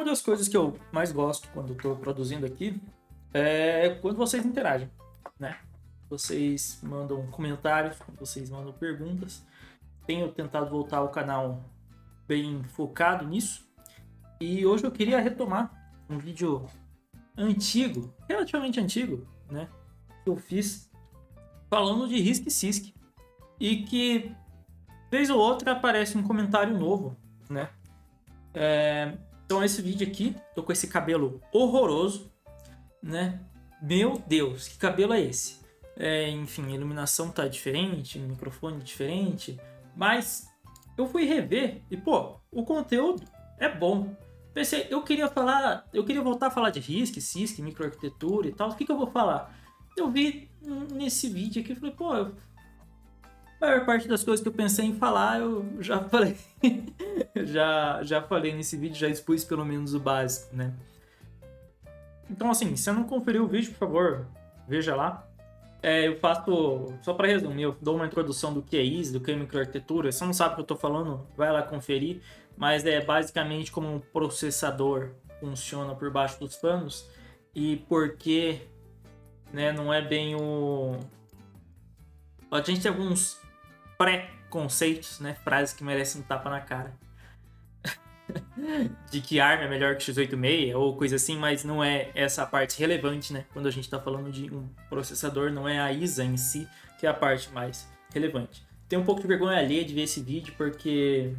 uma das coisas que eu mais gosto quando estou produzindo aqui é quando vocês interagem, né? Vocês mandam comentários, vocês mandam perguntas. Tenho tentado voltar o canal bem focado nisso. E hoje eu queria retomar um vídeo antigo, relativamente antigo, né? Que eu fiz falando de Risk-Sisk. E que, vez ou outra, aparece um comentário novo, né? Então esse vídeo aqui, tô com esse cabelo horroroso, né? Meu Deus, que cabelo é esse? Enfim, a iluminação tá diferente, o microfone diferente, mas eu fui rever e, pô, o conteúdo é bom. Pensei, eu queria voltar a falar de Risk, Sisk, microarquitetura e tal. O que eu vou falar? Eu vi nesse vídeo aqui e falei, pô, a maior parte das coisas que eu pensei em falar, eu já falei. já falei nesse vídeo, já expus pelo menos o básico, né? Então, assim, se você não conferiu o vídeo, por favor, veja lá. Eu faço, só para resumir, eu dou uma introdução do que é ISO, do que é microarquitetura. Se você não sabe o que eu estou falando, vai lá conferir. Mas é basicamente como um processador funciona por baixo dos panos e por que, né, não é bem o... A gente tem alguns pré-conceitos, né, frases que merecem um tapa na cara. De que ARM é melhor que x86 ou coisa assim, mas não é essa a parte relevante, né? Quando a gente está falando de um processador, não é a ISA em si que é a parte mais relevante. Tenho um pouco de vergonha alheia de ver esse vídeo porque,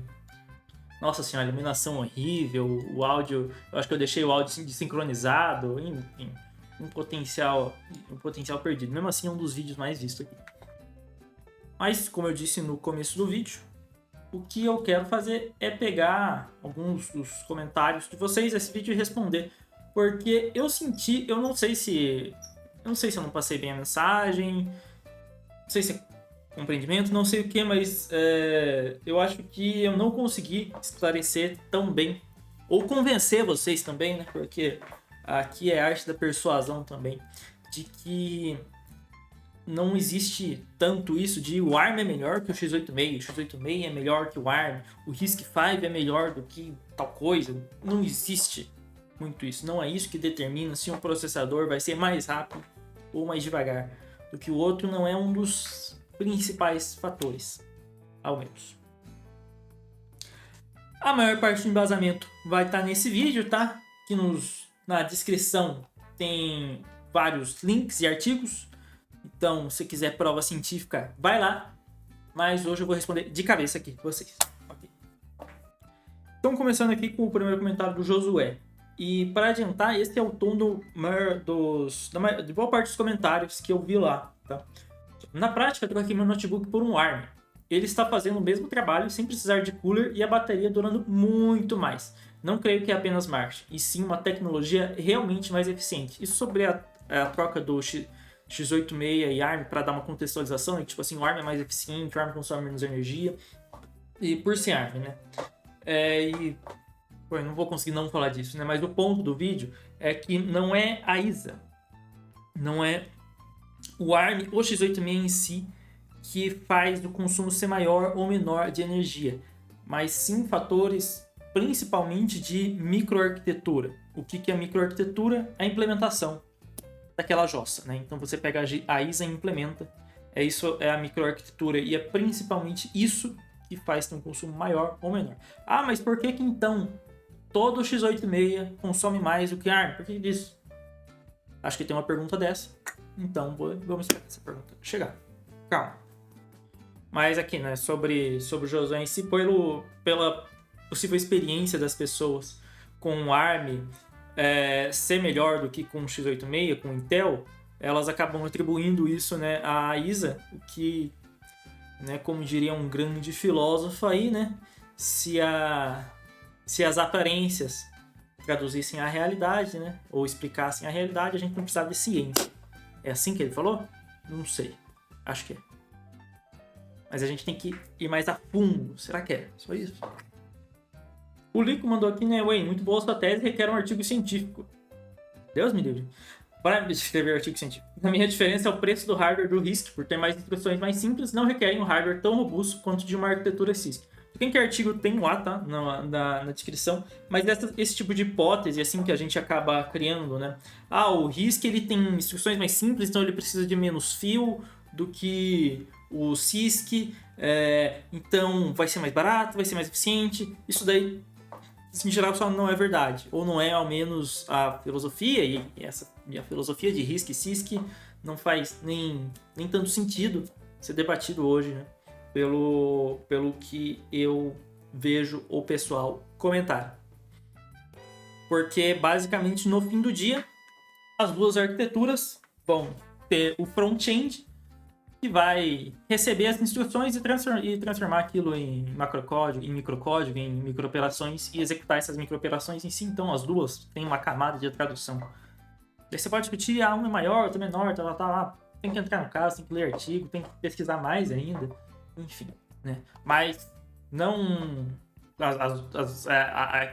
nossa senhora, a iluminação horrível, o áudio, eu acho que eu deixei o áudio desincronizado, enfim, um potencial perdido. Mesmo assim, é um dos vídeos mais vistos aqui. Mas, como eu disse no começo do vídeo, o que eu quero fazer é pegar alguns dos comentários de vocês nesse vídeo e responder. Porque eu senti, eu não sei se eu não passei bem a mensagem, não sei se é compreendimento, não sei o que, mas eu acho que eu não consegui esclarecer tão bem, ou convencer vocês também, né? Porque aqui é a arte da persuasão também, de que não existe tanto isso de o ARM é melhor que o x86, o x86 é melhor que o ARM, o RISC-V é melhor do que tal coisa. Não existe muito isso. Não é isso que determina se um processador vai ser mais rápido ou mais devagar do que o outro. Não é um dos principais fatores, ao menos. A maior parte do embasamento vai estar nesse vídeo, tá? Aqui na descrição tem vários links e artigos. Então, se quiser prova científica, vai lá. Mas hoje eu vou responder de cabeça aqui com vocês. Okay. Então, começando aqui com o primeiro comentário do Josué. E para adiantar, esse é o tom de boa parte dos comentários que eu vi lá. Tá? Na prática, eu troquei meu notebook por um ARM. Ele está fazendo o mesmo trabalho sem precisar de cooler e a bateria durando muito mais. Não creio que é apenas marketing, e sim uma tecnologia realmente mais eficiente. Isso sobre a troca do x86 e ARM, para dar uma contextualização, e, tipo assim, o ARM é mais eficiente, o ARM consome menos energia, e por ser ARM, né? Pô, eu não vou conseguir não falar disso, né? Mas o ponto do vídeo é que não é a ISA, não é o ARM ou x86 em si que faz o consumo ser maior ou menor de energia, mas sim fatores principalmente de microarquitetura. O que é microarquitetura? É a implementação daquela jossa, né? Então você pega a ISA e implementa. Isso é a microarquitetura e é principalmente isso que faz ter um consumo maior ou menor. Ah, mas por que então todo x86 consome mais do que ARM? Por que disso? Acho que tem uma pergunta dessa. Então vamos esperar essa pergunta chegar. Calma. Mas aqui, né, sobre o Josué em si, pela possível experiência das pessoas com o ARM ser melhor do que com o x86, com o Intel, elas acabam atribuindo isso, né, à ISA, o que, né, como diria um grande filósofo aí, né, se as aparências traduzissem a realidade, né, ou explicassem a realidade, a gente não precisava de ciência. É assim que ele falou? Não sei. Acho que é. Mas a gente tem que ir mais a fundo. Será que é? Só isso? O Lico mandou aqui, né? Ué, muito boa sua tese, requer um artigo científico. Deus me livre. Para escrever artigo científico. A minha diferença é o preço do hardware do RISC, por ter mais instruções mais simples, não requerem um hardware tão robusto quanto de uma arquitetura CISC. Quem quer artigo tem lá, tá? Na descrição. Mas esse tipo de hipótese, assim, que a gente acaba criando, né? O RISC, ele tem instruções mais simples, então ele precisa de menos fio do que o CISC. Então vai ser mais barato, vai ser mais eficiente. Isso daí, em geral, só não é verdade. Ou não é, ao menos, a filosofia. E a filosofia de RISC e CISC não faz nem tanto sentido ser debatido hoje, né? Pelo que eu vejo o pessoal comentar. Porque, basicamente, no fim do dia, as duas arquiteturas vão ter o front-end, que vai receber as instruções e transformar aquilo em macrocódigo, em microcódigo, em microoperações, e executar essas microoperações em si. Então, as duas têm uma camada de tradução. Daí você pode discutir, um é maior, outro é menor, tem que entrar no caso, tem que ler artigo, tem que pesquisar mais ainda. Enfim, né? Mas não...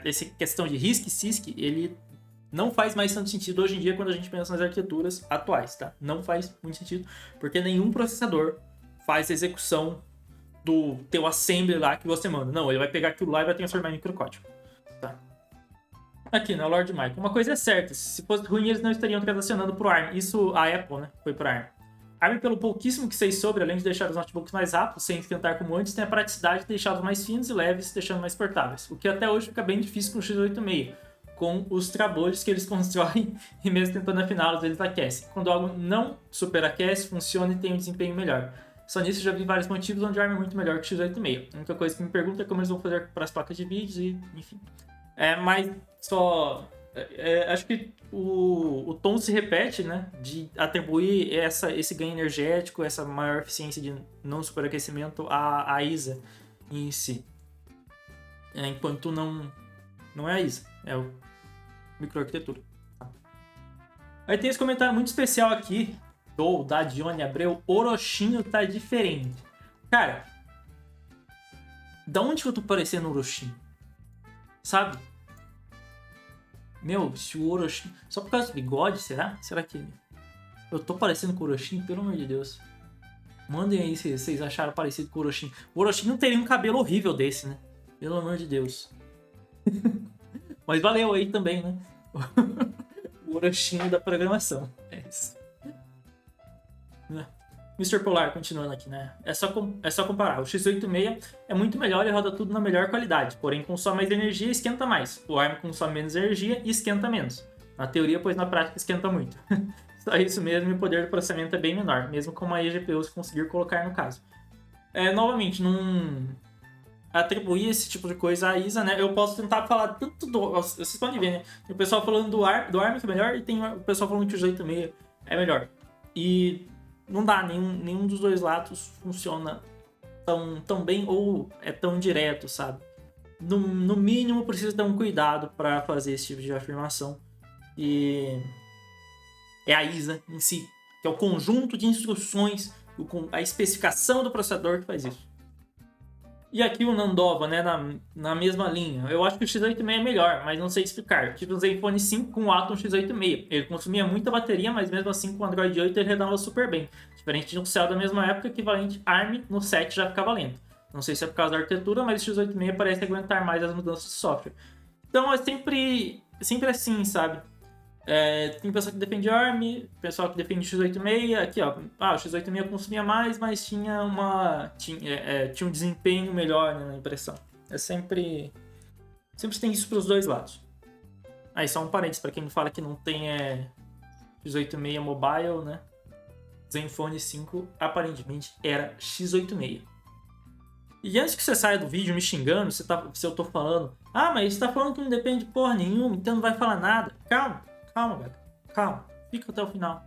Essa questão de RISC e CISC, ele não faz mais tanto sentido hoje em dia quando a gente pensa nas arquiteturas atuais, tá? Não faz muito sentido, porque nenhum processador faz a execução do teu assembly lá que você manda. Não, ele vai pegar aquilo lá e vai transformar em microcódigo, tá? Aqui, né, Lord Michael. Uma coisa é certa, se fosse ruim, eles não estariam transacionando pro ARM. Isso, a Apple, né, foi pro ARM. ARM, pelo pouquíssimo que sei sobre, além de deixar os notebooks mais rápidos, sem esquentar como antes, tem a praticidade de deixá-los mais finos e leves, deixando mais portáveis. O que até hoje fica bem difícil com o x86, com os trabalhos que eles constroem e mesmo tentando afiná-los, eles aquecem. Quando algo não superaquece, funciona e tem um desempenho melhor. Só nisso eu já vi vários motivos onde o ARM é muito melhor que o x86. A única coisa que me pergunta é como eles vão fazer para as placas de vídeos e, enfim. Mas só... acho que o tom se repete, né? De atribuir esse ganho energético, essa maior eficiência de não superaquecimento à ISA em si. Enquanto não é a ISA, é o microarquitetura. Aí tem esse comentário muito especial aqui da Dione Abreu. Orochinho tá diferente. Cara, da onde que eu tô parecendo Orochinho? Sabe? Meu, se o Orochinho... Só por causa do bigode, será? Será que eu tô parecendo com o Orochinho? Pelo amor de Deus. Mandem aí se vocês acharam parecido com o Orochinho. O Orochinho não teria um cabelo horrível desse, né? Pelo amor de Deus. Mas valeu aí também, né? O Orochinho da programação. É isso. Mr. Polar, continuando aqui, né? É só comparar. O x86 é muito melhor e roda tudo na melhor qualidade, porém consome mais energia e esquenta mais. O ARM consome menos energia e esquenta menos. Na teoria, pois na prática esquenta muito. Só isso mesmo, e o poder do processamento é bem menor, mesmo com uma eGPU se conseguir colocar no caso. Novamente, não atribuir esse tipo de coisa à ISA, né? Eu posso tentar falar tanto do... Vocês podem ver, né? Tem o pessoal falando do ARM que é melhor e tem o pessoal falando que o x86 é melhor. E não dá, nenhum dos dois lados funciona tão bem ou é tão direto, sabe? No mínimo, precisa ter um cuidado para fazer esse tipo de afirmação. E é a ISA em si, que é o conjunto de instruções, a especificação do processador que faz isso. E aqui o Nandova, né, na mesma linha. Eu acho que o x86 é melhor, mas não sei explicar. Tive um Zenfone 5 com o Atom x86. Ele consumia muita bateria, mas mesmo assim com o Android 8 ele rodava super bem. Diferente de um Cell da mesma época, equivalente ARM no 7 já ficava lento. Não sei se é por causa da arquitetura, mas o x86 parece aguentar mais as mudanças de software. Então é sempre assim, sabe? Tem pessoal que defende ARM, pessoal que defende x86. Aqui, ó, o x86 consumia mais, mas tinha um desempenho melhor, né, na impressão. Sempre tem isso para os dois lados. Aí só um parênteses para quem me fala que não tem x86 mobile, né? Zenfone 5 aparentemente era x86. E antes que você saia do vídeo me xingando, se eu tô falando, mas você tá falando que não depende de porra nenhuma, então não vai falar nada. Calma, velho. Calma. Fica até o final.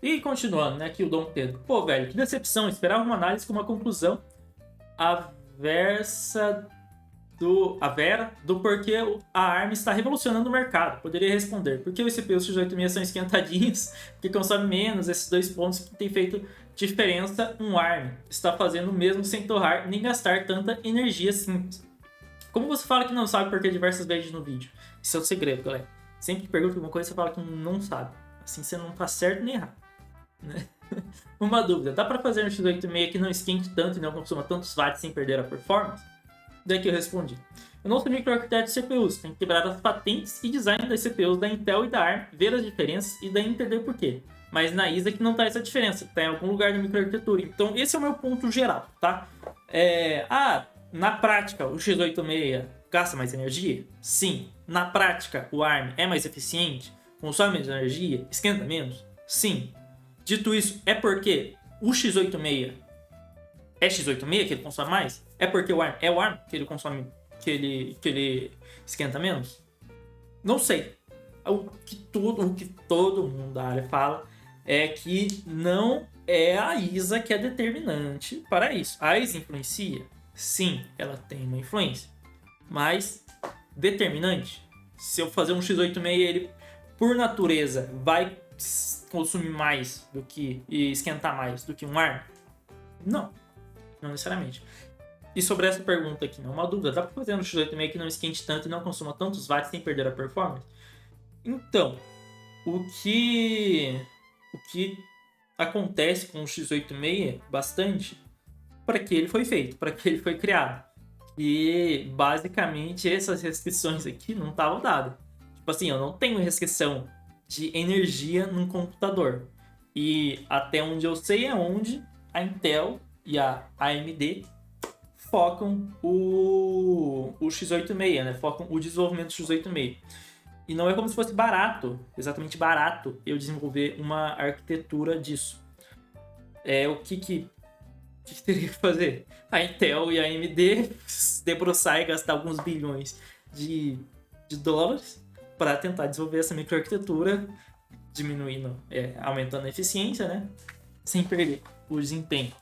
E continuando, né? Aqui o Dom Pedro. Pô, velho, que decepção. Esperava uma análise com uma conclusão do porquê a ARM está revolucionando o mercado. Poderia responder. Por que os CPUs x86 são esquentadinhos? Porque consome menos esses dois pontos que tem feito diferença. Um ARM está fazendo o mesmo sem torrar nem gastar tanta energia simples. Como você fala que não sabe por que diversas vezes no vídeo? Isso é o segredo, galera. Sempre que pergunta alguma coisa, você fala que não sabe. Assim você não tá certo nem errado. Né? Uma dúvida, dá para fazer um x86 que não esquente tanto e não consuma tantos watts sem perder a performance? Daí que eu respondi. Eu não sou microarquiteto de CPUs, tenho que quebrar as patentes e design das CPUs da Intel e da ARM, ver as diferenças e daí entender por quê. Mas na ISA que não tá essa diferença, tá em algum lugar da microarquitetura. Então esse é o meu ponto geral, tá? Na prática o x86 gasta mais energia? Sim. Na prática o ARM é mais eficiente? Consome menos energia? Esquenta menos? Sim. Dito isso, é porque o x86 é x86 que ele consome mais? É porque o ARM é o ARM que ele consome, que ele esquenta menos? Não sei. O que todo mundo da área fala é que não é a ISA que é determinante para isso. A ISA influencia? Sim, ela tem uma influência. Mas determinante? Se eu fazer um x86, ele por natureza vai consumir mais do que e esquentar mais do que um ARM? Não necessariamente. E sobre essa pergunta aqui, não é uma dúvida, dá para fazer um x86 que não esquente tanto e não consuma tantos watts sem perder a performance? Então, o que acontece com o x86 bastante, para que ele foi feito, para que ele foi criado. E basicamente essas restrições aqui não estavam dadas. Tipo assim, eu não tenho restrição de energia num computador. E até onde eu sei é onde a Intel e a AMD focam o x86, né? Focam o desenvolvimento do x86. E não é como se fosse barato, exatamente barato, eu desenvolver uma arquitetura disso. O que teria que fazer? A Intel e a AMD se debruçar e gastar alguns bilhões de dólares para tentar desenvolver essa microarquitetura, diminuindo, aumentando a eficiência, né? Sem perder o desempenho.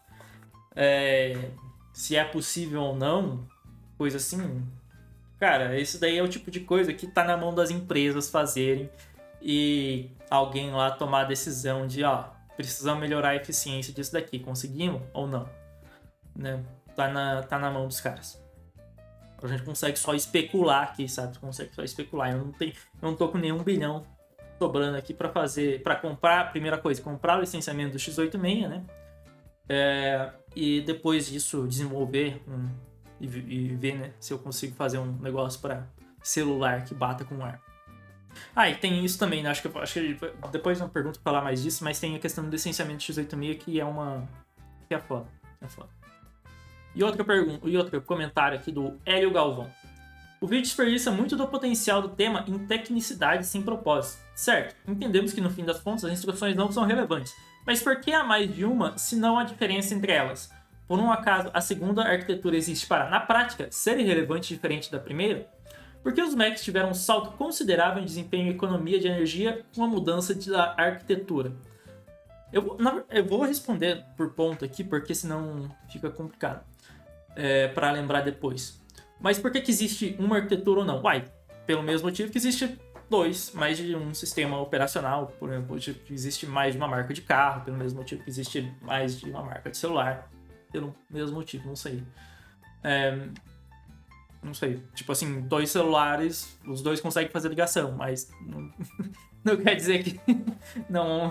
Se é possível ou não, coisa assim, cara, isso daí é o tipo de coisa que tá na mão das empresas fazerem e alguém lá tomar a decisão de, precisamos melhorar a eficiência disso daqui, conseguimos ou não, né? Tá na mão dos caras. A gente consegue só especular aqui, sabe? Consegue só especular. Eu não tô com nenhum bilhão sobrando aqui para comprar, primeira coisa, comprar o licenciamento do x86, né? E depois disso desenvolver e ver, né, se eu consigo fazer um negócio para celular que bata com ar. E tem isso também, né? Acho que depois eu pergunto pra falar mais disso, mas tem a questão do licenciamento x86 que é foda. E outro comentário aqui do Hélio Galvão. O vídeo desperdiça muito do potencial do tema em tecnicidade sem propósito. Certo, entendemos que no fim das contas as instruções não são relevantes, mas por que há mais de uma, se não há diferença entre elas? Por um acaso, a segunda arquitetura existe para, na prática, ser irrelevante e diferente da primeira? Por que os Macs tiveram um salto considerável em desempenho e economia de energia com a mudança da arquitetura? Eu vou responder por ponto aqui, porque senão fica complicado para lembrar depois. Mas por que existe uma arquitetura ou não? Pelo mesmo motivo que existe mais de um sistema operacional, por mesmo motivo que existe mais de uma marca de carro, pelo mesmo motivo que existe mais de uma marca de celular, pelo mesmo motivo, não sei. Não sei, tipo assim, 2 celulares, os 2 conseguem fazer ligação, mas não quer dizer que não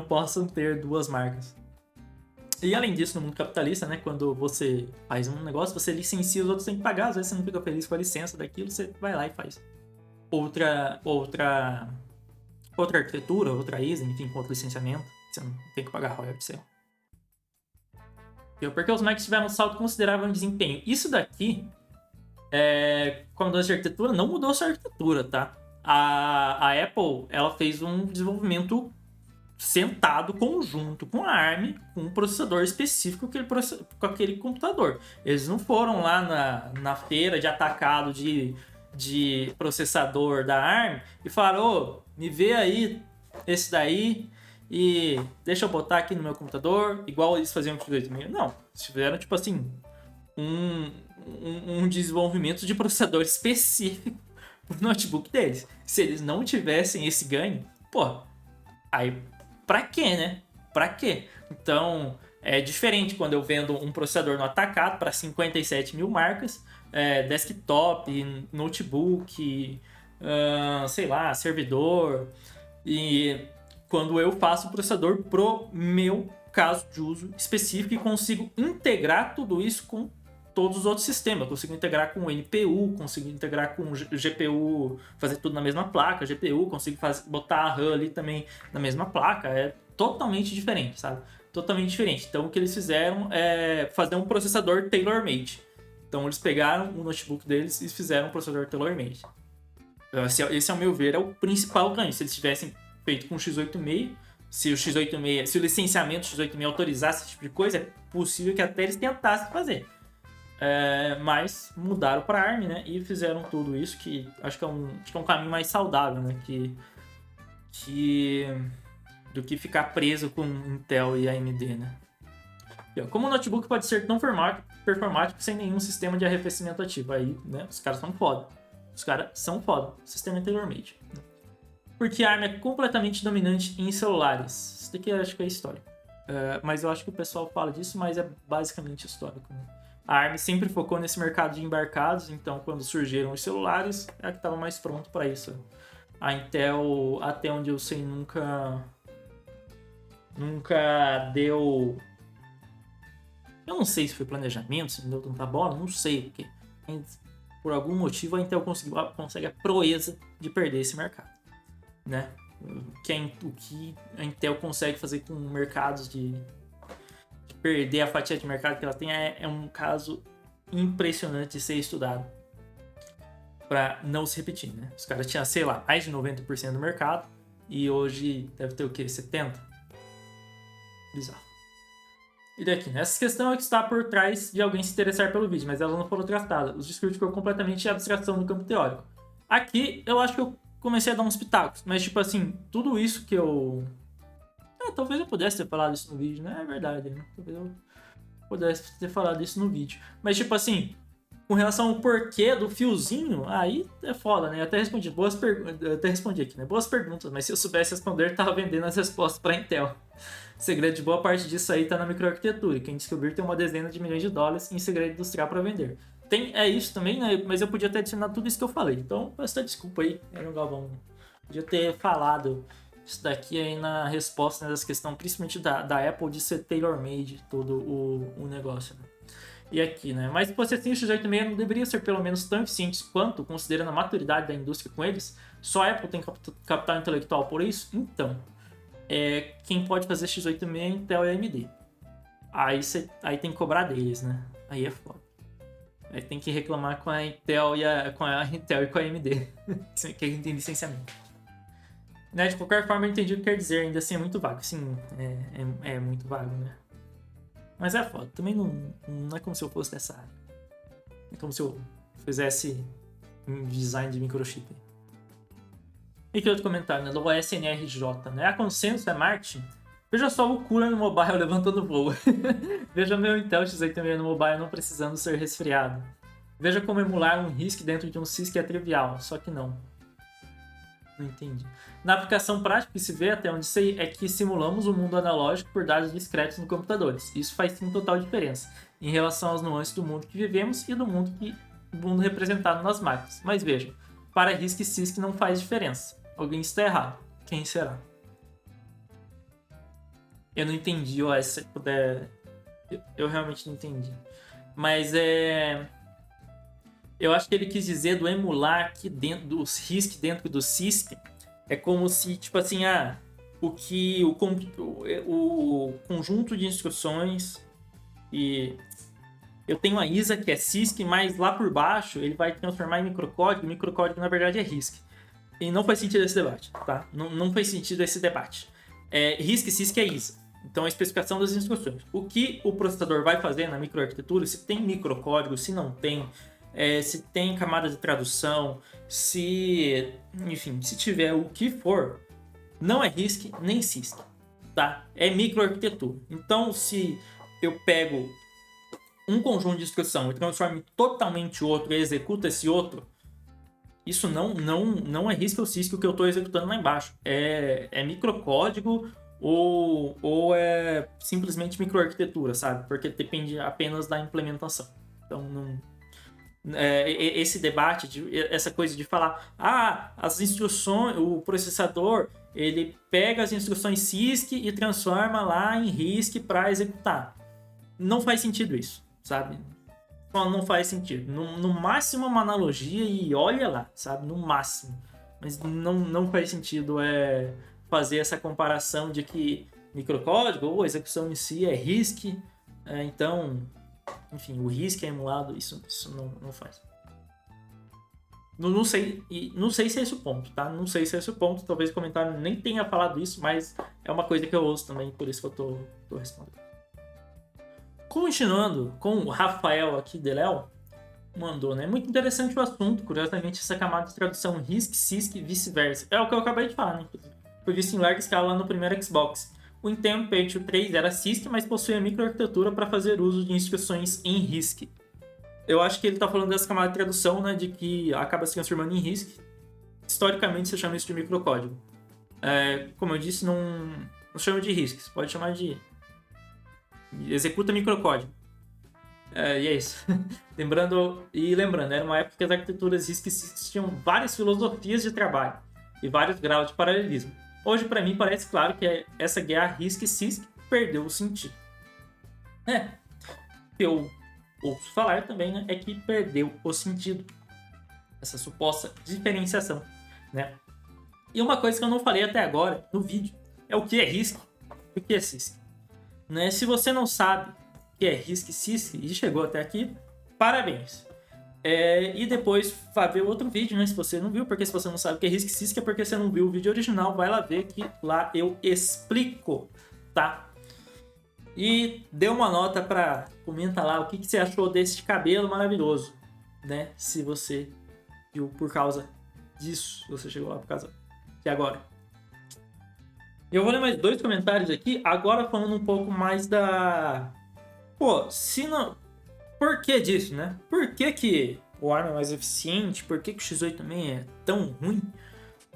possam ter 2 marcas. E além disso, no mundo capitalista, né, quando você faz um negócio, você licencia, os outros têm que pagar, às vezes você não fica feliz com a licença daquilo, você vai lá e faz outra arquitetura, outra ISA, enfim, com outro licenciamento, você não tem que pagar royalties. Porque os Macs tiveram um salto considerável em desempenho. Isso daqui, com a mudança de arquitetura, não mudou sua arquitetura, tá? A Apple, ela fez um desenvolvimento sentado conjunto com a ARM, com um processador específico com aquele computador. Eles não foram lá na feira de atacado de processador da ARM e falaram, me vê aí esse daí e deixa eu botar aqui no meu computador, igual eles faziam com o x86. Não, eles fizeram tipo assim, um desenvolvimento de processador específico pro notebook deles. Se eles não tivessem esse ganho, aí pra quê, né? Pra quê? Então, é diferente quando eu vendo um processador no atacado para 57 mil marcas, desktop, notebook, sei lá, servidor, e quando eu faço o processador pro meu caso de uso específico e consigo integrar tudo isso com todos os outros sistemas. Eu consigo integrar com o NPU, consigo integrar com o GPU, fazer tudo na mesma placa, GPU, consigo botar a RAM ali também na mesma placa. É totalmente diferente, sabe? Totalmente diferente. Então o que eles fizeram é fazer um processador tailor-made. Então eles pegaram o notebook deles e fizeram um processador tailor-made. Esse, ao meu ver, é o principal ganho. Se eles tivessem feito com o x86, se o licenciamento x86 autorizasse esse tipo de coisa, é possível que até eles tentassem fazer. Mas mudaram para ARM, né? E fizeram tudo isso, que acho que é um caminho mais saudável, né? Do que ficar preso com Intel e AMD, né? Como o notebook pode ser tão performático sem nenhum sistema de arrefecimento ativo? Aí, né? Os caras são foda. O sistema é tailor-made. Porque a ARM é completamente dominante em celulares. Isso daqui eu acho que é histórico. Mas eu acho que o pessoal fala disso, mas é basicamente histórico, né? A ARM sempre focou nesse mercado de embarcados, então quando surgiram os celulares, é a que estava mais pronto para isso. A Intel, até onde eu sei, nunca deu... Eu não sei se foi planejamento, se não deu tanta bola, não sei, porque por algum motivo a Intel consegue a proeza de perder esse mercado, né? O que a Intel consegue fazer com mercados de perder a fatia de mercado que ela tem é um caso impressionante de ser estudado para não se repetir, né? Os caras tinham, sei lá, mais de 90% do mercado e hoje deve ter o quê? 70%? Bizarro. E daqui, né? Essa questão é que está por trás de alguém se interessar pelo vídeo, mas ela não foram tratadas. Os discursos foram completamente abstração do campo teórico. Aqui, eu acho que eu comecei a dar uns pitacos, mas tipo assim, tudo isso que eu... talvez eu pudesse ter falado isso no vídeo, né? É verdade, né? Talvez eu pudesse ter falado isso no vídeo. Mas tipo assim, com relação ao porquê do fiozinho, aí é foda, né? Eu até respondi aqui, né? Boas perguntas, mas se eu soubesse responder, tava vendendo as respostas para Intel. O segredo de boa parte disso aí tá na microarquitetura, e quem descobrir tem uma dezena de milhões de dólares em segredo industrial para vender. É isso também, né? Mas eu podia ter adicionado tudo isso que eu falei. Então, peço desculpa aí, era um Galvão. Podia ter falado isso daqui aí na resposta, né, dessa questão, principalmente da Apple de ser tailor-made todo o negócio, né? E aqui, né? Mas se assim, o x86 não deveria ser pelo menos tão eficientes quanto, considerando a maturidade da indústria com eles? Só a Apple tem capital intelectual por isso? Então, quem pode fazer x86 é Intel e AMD. Aí tem que cobrar deles, né? Aí é foda. Aí tem que reclamar com a Intel e com a AMD. Que a gente tem licenciamento. Né, de qualquer forma, eu entendi o que quer dizer. Ainda assim, é muito vago. Sim, é muito vago, né? Mas é foda. Também não é como se eu fosse dessa área. É como se eu fizesse um design de microchip. E que outro comentário, né? Do SNRJ, né? A consenso é marketing. Veja só o Cura no mobile levantando voo. Veja meu Intel x86 no mobile não precisando ser resfriado. Veja como emular um RISC dentro de um CISC é trivial. Só que não. Não entendi. Na aplicação prática, o que se vê, até onde sei, é que simulamos o mundo analógico por dados discretos no computadores. Isso faz sim total diferença em relação às nuances do mundo que vivemos e do mundo representado nas máquinas. Mas vejam, para RISC e CISC não faz diferença. Alguém está errado. Quem será? Eu não entendi, se puder... Eu realmente não entendi. Mas eu acho que ele quis dizer do emular aqui dentro dos RISC, dentro do CISC, é como se, tipo assim, o conjunto de instruções e eu tenho a ISA que é CISC, mas lá por baixo ele vai transformar em microcódigo, e microcódigo na verdade é RISC. E não faz sentido esse debate, tá? Não faz sentido esse debate. RISC e CISC é ISA. Então, a especificação das instruções. O que o processador vai fazer na microarquitetura, se tem microcódigo, se não tem... se tem camada de tradução, se tiver o que for, não é RISC nem CISC, tá? É microarquitetura. Então, se eu pego um conjunto de instrução e transformo em totalmente outro e executo esse outro, isso não é RISC ou CISC o que eu estou executando lá embaixo. É microcódigo ou é simplesmente microarquitetura, sabe? Porque depende apenas da implementação. Então, esse debate, essa coisa de falar, as instruções, o processador, ele pega as instruções CISC e transforma lá em RISC para executar. Não faz sentido isso, sabe? Não faz sentido. No máximo uma analogia e olha lá, sabe? No máximo. Mas não faz sentido fazer essa comparação de que microcódigo ou execução em si é RISC, então, enfim, o RISC é emulado, isso não faz. Não sei se é esse o ponto, tá? Não sei se é esse o ponto, talvez o comentário nem tenha falado isso, mas é uma coisa que eu ouço também, por isso que eu tô respondendo. Continuando com o Rafael aqui de Léo, mandou, né? Muito interessante o assunto, curiosamente essa camada de tradução RISC, CISC e vice-versa. É o que eu acabei de falar, né? Foi visto em larga escala lá no primeiro Xbox. O Intel Pentium 3 era CISC, mas possuía microarquitetura para fazer uso de instruções em RISC. Eu acho que ele está falando dessa camada de tradução, né? De que acaba se transformando em RISC. Historicamente se chama isso de microcódigo. Como eu disse, não chama de RISC, você pode chamar de executa microcódigo. E é isso. lembrando, era uma época que as arquiteturas RISC existiam várias filosofias de trabalho e vários graus de paralelismo. Hoje, para mim, parece claro que essa guerra RISC-CISC perdeu o sentido. O que eu ouço falar também, né, é que perdeu o sentido. Essa suposta diferenciação, né? E uma coisa que eu não falei até agora no vídeo é o que é RISC e o que é CISC. Né? Se você não sabe o que é RISC e CISC e chegou até aqui, parabéns. E depois vai ver outro vídeo, né? Se você não viu, porque se você não sabe o que é RISC e CISC é porque você não viu o vídeo original, vai lá ver que lá eu explico, tá? E dê uma nota comenta lá o que você achou desse cabelo maravilhoso, né? Se você viu por causa disso, se você chegou lá por causa de agora. Eu vou ler mais 2 comentários aqui, agora falando um pouco mais da... se não... Por que disso, né? Por que o ARM é mais eficiente? Por que o X8 também é tão ruim?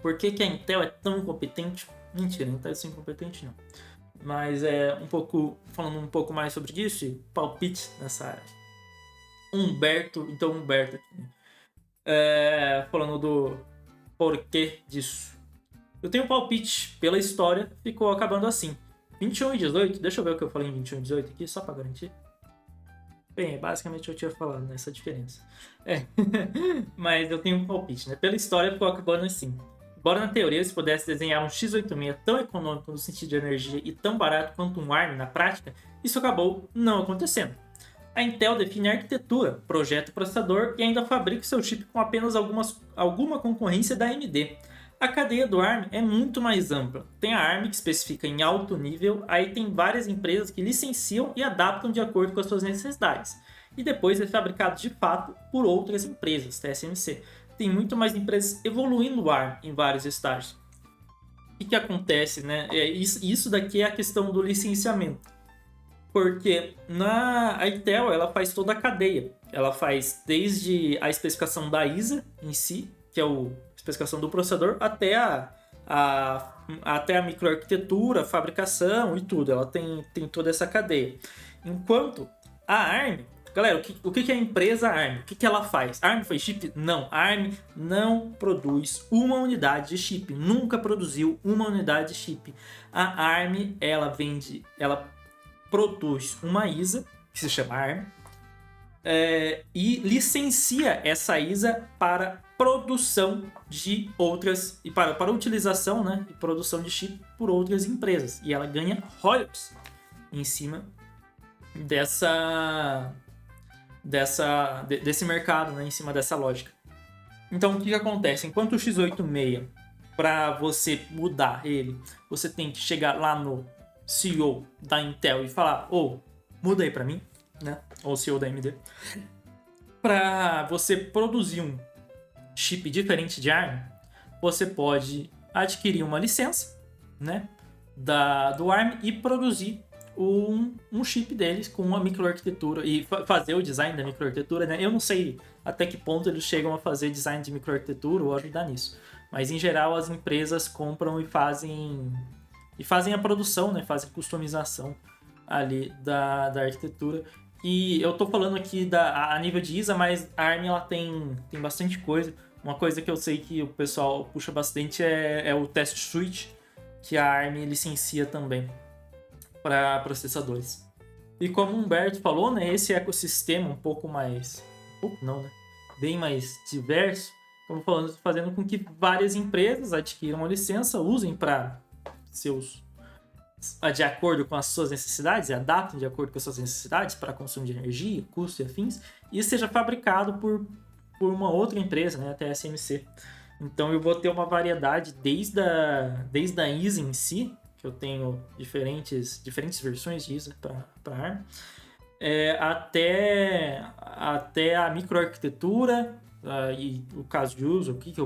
Por que a Intel é tão incompetente? Mentira, a Intel é incompetente não. Mas falando um pouco mais sobre isso, e palpite nessa área. Humberto aqui, falando do porquê disso. Eu tenho um palpite pela história, ficou acabando assim. 21 e 18, deixa eu ver o que eu falei em 21 e 18 aqui, só pra garantir. Bem, basicamente eu tinha falado nessa diferença. Mas eu tenho um palpite, né? Pela história ficou acabando assim. Embora na teoria se pudesse desenhar um x86 tão econômico no sentido de energia e tão barato quanto um ARM na prática, isso acabou não acontecendo. A Intel define a arquitetura, projeta o processador e ainda fabrica seu chip com apenas alguma concorrência da AMD. A cadeia do ARM é muito mais ampla. Tem a ARM que especifica em alto nível, aí tem várias empresas que licenciam e adaptam de acordo com as suas necessidades. E depois é fabricado de fato por outras empresas, TSMC. Tem muito mais empresas evoluindo o ARM em vários estágios. O que acontece, né? Isso daqui é a questão do licenciamento. Porque a Intel ela faz toda a cadeia. Ela faz desde a especificação da ISA em si, que é a especificação do processador, até a microarquitetura, fabricação e tudo. Ela tem toda essa cadeia. Enquanto a ARM... Galera, o que é a empresa ARM? O que ela faz? A ARM faz chip? Não. A ARM não produz uma unidade de chip. Nunca produziu uma unidade de chip. A ARM, ela produz uma ISA, que se chama ARM, e licencia essa ISA para produção de outras... e para utilização, né, e produção de chip por outras empresas. E ela ganha royalties em cima desse mercado, né, em cima dessa lógica. Então, o que acontece? Enquanto o x86, para você mudar ele, você tem que chegar lá no CEO da Intel e falar, muda aí para mim, né? Ou CEO da AMD. Para você produzir um chip diferente de ARM, você pode adquirir uma licença, né, do ARM e produzir um chip deles com uma microarquitetura e fazer o design da microarquitetura, né? Eu não sei até que ponto eles chegam a fazer design de microarquitetura ou ajudar nisso, mas em geral as empresas compram e fazem a produção, né? Fazem customização ali da arquitetura E eu tô falando aqui a nível de ISA, mas a ARM ela tem bastante coisa. Uma coisa que eu sei que o pessoal puxa bastante é o test suite, que a ARM licencia também para processadores. E como o Humberto falou, né, esse ecossistema um pouco mais... não, né? Bem mais diverso, como falando, fazendo com que várias empresas adquiram uma licença, usem para de acordo com as suas necessidades, e adaptem de acordo com as suas necessidades para consumo de energia, custo e afins, e seja fabricado por uma outra empresa, né, a TSMC. Então eu vou ter uma variedade desde a ISA em si, que eu tenho diferentes versões de ISA para ARM, até a microarquitetura, e o caso de uso, o que eu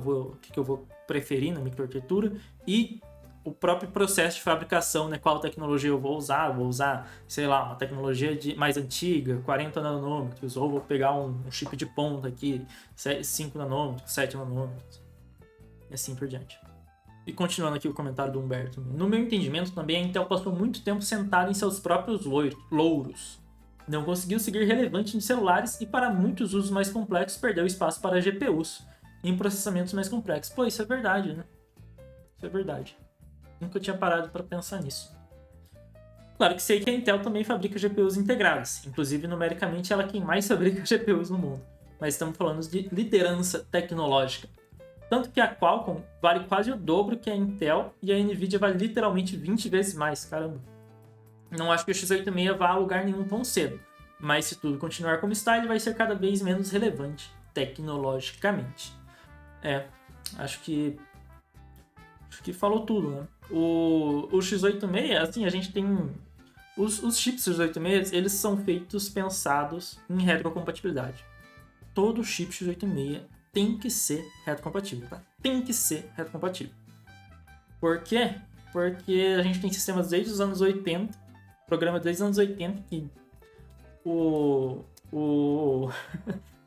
vou preferir na microarquitetura, e o próprio processo de fabricação, né? Qual tecnologia eu vou usar? Vou usar, sei lá, uma tecnologia mais antiga, 40 nanômetros, ou vou pegar um chip de ponta aqui, 5 nanômetros, 7 nanômetros, e assim por diante. E continuando aqui o comentário do Humberto. No meu entendimento, também a Intel passou muito tempo sentada em seus próprios louros. Não conseguiu seguir relevante em celulares e para muitos usos mais complexos perdeu espaço para GPUs em processamentos mais complexos. Pô, isso é verdade, né? Isso é verdade. Nunca tinha parado para pensar nisso. Claro que sei que a Intel também fabrica GPUs integradas. Inclusive, numericamente, ela é quem mais fabrica GPUs no mundo. Mas estamos falando de liderança tecnológica. Tanto que a Qualcomm vale quase o dobro que a Intel e a Nvidia vale literalmente 20 vezes mais. Caramba. Não acho que o x86 vá a lugar nenhum tão cedo. Mas se tudo continuar como está, ele vai ser cada vez menos relevante tecnologicamente. Acho que falou tudo, né? O x86, assim, a gente tem... Os chips x86, eles são pensados em retrocompatibilidade. Todo chip x86 tem que ser retrocompatível, tá? Tem que ser retrocompatível. Por quê? Porque a gente tem sistemas desde os anos 80, programa desde os anos 80, que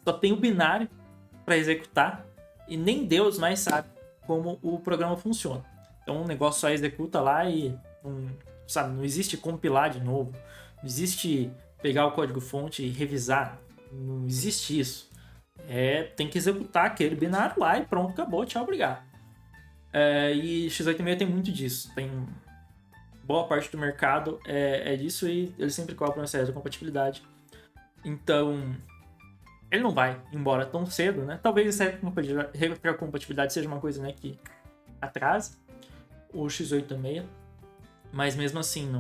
só tem o binário para executar e nem Deus mais sabe como o programa funciona. Então o negócio só executa lá e não existe compilar de novo, não existe pegar o código-fonte e revisar, não existe isso. Tem que executar aquele binário lá e pronto, acabou, tchau, obrigado. E x86 tem muito disso, tem boa parte do mercado é disso e eles sempre cobram essa retrocompatibilidade. Então, ele não vai embora tão cedo, né? Talvez essa retrocompatibilidade seja uma coisa, né, que atrase o x86, mas mesmo assim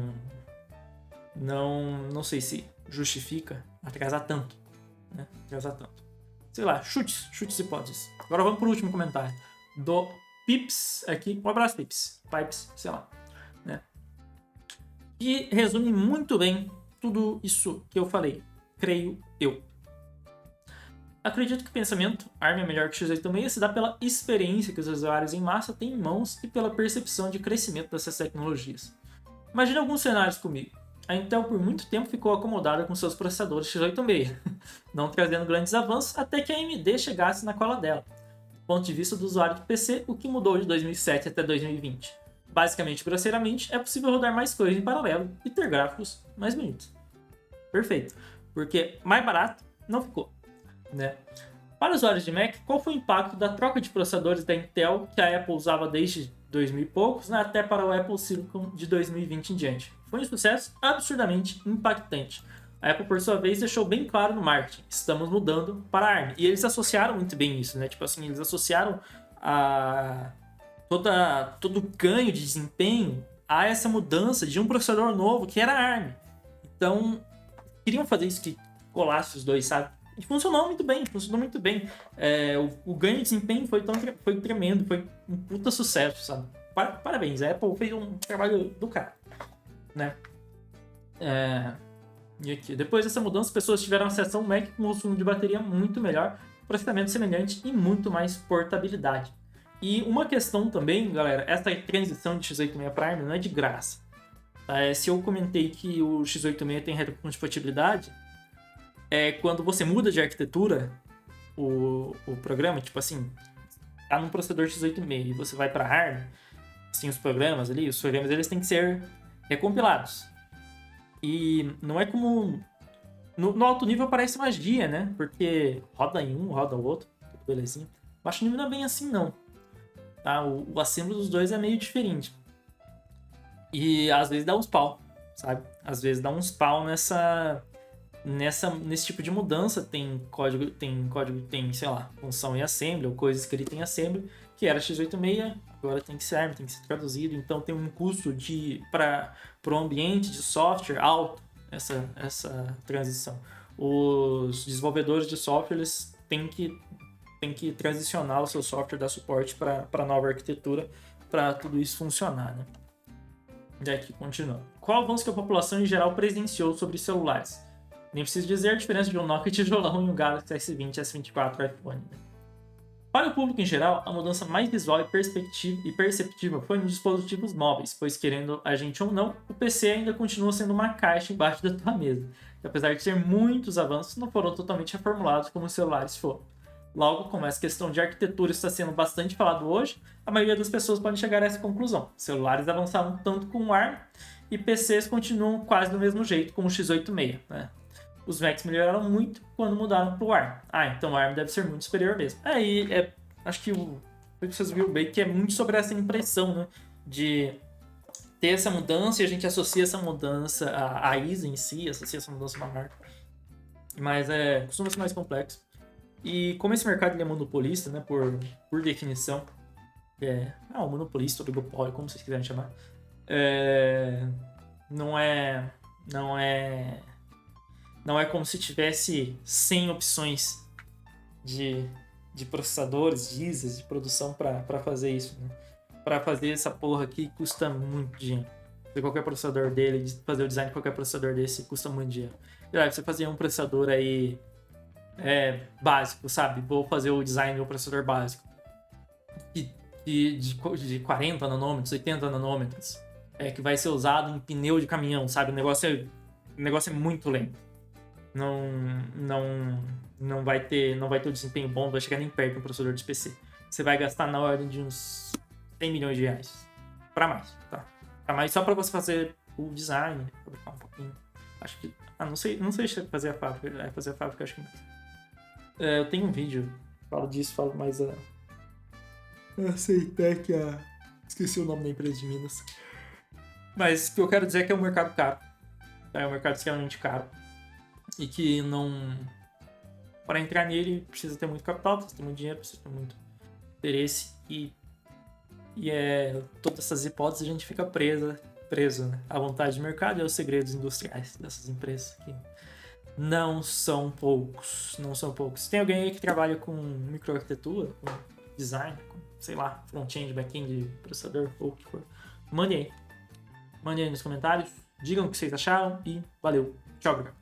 não sei se justifica atrasar tanto, né? Sei lá, chutes hipóteses. Agora vamos pro último comentário do Pips aqui. Um abraço, Pips, sei lá, né? E resume muito bem tudo isso que eu falei, creio eu. Acredito que o pensamento ARM é melhor que x86 se dá pela experiência que os usuários em massa têm em mãos e pela percepção de crescimento dessas tecnologias. Imagine alguns cenários comigo. A Intel por muito tempo ficou acomodada com seus processadores x86, não trazendo grandes avanços até que a AMD chegasse na cola dela. Do ponto de vista do usuário de PC, o que mudou de 2007 até 2020? Basicamente, grosseiramente, é possível rodar mais coisas em paralelo e ter gráficos mais bonitos. Perfeito, porque mais barato não ficou, né? Para usuários de Mac, qual foi o impacto da troca de processadores da Intel que a Apple usava desde 2000 e poucos, né, até para o Apple Silicon de 2020 em diante? Foi um sucesso absurdamente impactante. A Apple, por sua vez, deixou bem claro no marketing: estamos mudando para a ARM. E eles associaram muito bem isso, né? Tipo assim, eles associaram todo o ganho de desempenho a essa mudança de um processador novo que era a ARM. Então, queriam fazer isso que colasse os dois, sabe? E funcionou muito bem. O ganho de desempenho foi tremendo, foi um puta sucesso, sabe? Parabéns, a Apple fez um trabalho do cara, né? E aqui, depois dessa mudança, as pessoas tiveram acesso a um Mac com consumo de bateria muito melhor, processamento semelhante e muito mais portabilidade. E uma questão também, galera, essa transição de x86 para ARM não é de graça. Se eu comentei que o x86 tem retrocompatibilidade, quando você muda de arquitetura, o programa, tipo assim, tá num processador x86 e você vai para ARM, assim, os programas eles têm que ser recompilados. E não No alto nível parece magia, né? Porque roda em um, roda o outro, tudo belezinha. Baixo nível não é bem assim, não. Tá? O assembly dos dois é meio diferente. E às vezes dá uns pau, sabe? Às vezes dá uns pau nesse tipo de mudança. Tem código, sei lá, função em assembly ou coisa escrita em assembly, que era x86, agora tem que ser ARM, tem que ser traduzido. Então tem um custo para o ambiente de software alto essa transição. Os desenvolvedores de software eles têm que transicionar o seu software, dar suporte para a nova arquitetura, para tudo isso funcionar, né? E aqui, continuando. Qual avanço que a população em geral presenciou sobre celulares? Nem preciso dizer a diferença de um Nokia tijolão e um Galaxy S20, S24 iPhone. Né? Para o público em geral, a mudança mais visual e perceptível foi nos dispositivos móveis, pois querendo a gente ou não, o PC ainda continua sendo uma caixa embaixo da tua mesa. E apesar de ter muitos avanços, não foram totalmente reformulados como os celulares foram. Logo, como essa questão de arquitetura está sendo bastante falado hoje, a maioria das pessoas pode chegar a essa conclusão. Celulares avançaram tanto com o ARM e PCs continuam quase do mesmo jeito com o x86. Né? Os Macs melhoraram muito quando mudaram para o ARM. Então o ARM deve ser muito superior mesmo. Acho que vocês viram bem que é muito sobre essa impressão, né? De ter essa mudança e a gente associa essa mudança à ISO em si, associa essa mudança a uma marca. Mas costuma ser mais complexo. E como esse mercado ele é monopolista, né, por definição, o monopolista, o oligopólio, como vocês quiserem chamar, não é como se tivesse 100 opções de processadores, de ISAs, de produção para fazer isso. Né? Para fazer essa porra aqui custa muito dinheiro. Fazer qualquer processador dele, fazer o design de qualquer processador desse custa muito dinheiro. E aí, você fazer um processador aí básico, sabe? Vou fazer o design do processador básico de 40 nanômetros, 80 nanômetros, que vai ser usado em pneu de caminhão, sabe? O negócio é muito lento. Não vai ter um desempenho bom, não vai chegar nem perto do processador de PC. Você vai gastar na ordem de uns 100 milhões de reais. Pra mais, tá? Pra mais só pra você fazer o design, fabricar um pouquinho. Acho que... não sei se fazer a fábrica. Fazer a fábrica, acho que mais. Eu tenho um vídeo, falo disso, falo mais a Ceitec, esqueci o nome da empresa de Minas. Mas o que eu quero dizer é que é um mercado caro. É um mercado extremamente caro. E que não... Para entrar nele, precisa ter muito capital, precisa ter muito dinheiro, precisa ter muito interesse. E todas essas hipóteses a gente fica preso, né? À vontade de mercado e aos segredos industriais dessas empresas que não são poucos. Tem alguém aí que trabalha com microarquitetura, com design, com, sei lá, front-end, back-end, processador, ou o que for. Mande aí nos comentários, digam o que vocês acharam e valeu. Tchau, obrigado.